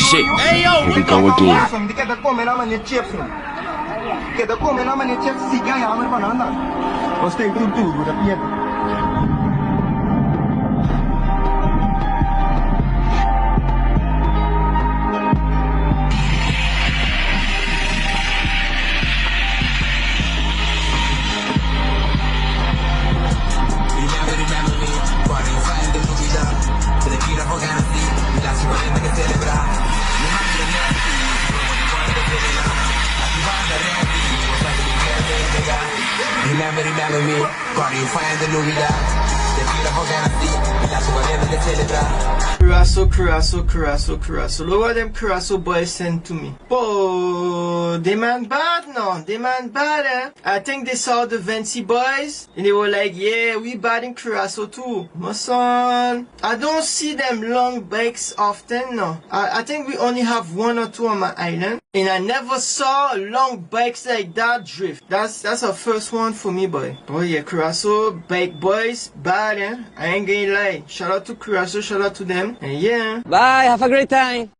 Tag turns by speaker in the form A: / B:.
A: shit.
B: Hey yo,
A: Here we go again.
C: Kita kome naman ni chips. Kita kome naman ni chips siya yaman pa nanda. Basta yung tudo da piedra.
D: Remember me, cuando yo fui de Louisville, te quiero jogar así, y la subarena de celebrar.
B: Curacao. Look what them Curacao boys sent to me. Oh, they man bad no. They man bad, eh? I think they saw the Vinci boys and they were like, yeah, we bad in Curacao too. My son, I don't see them long bikes often, no. I think we only have one or two on my island. And I never saw long bikes like that drift. That's a first one for me, boy. Oh yeah, Curacao bike boys, bad, eh? I ain't gonna lie. Shout out to Curacao, shout out to them. And yeah.
E: Bye, have a great time.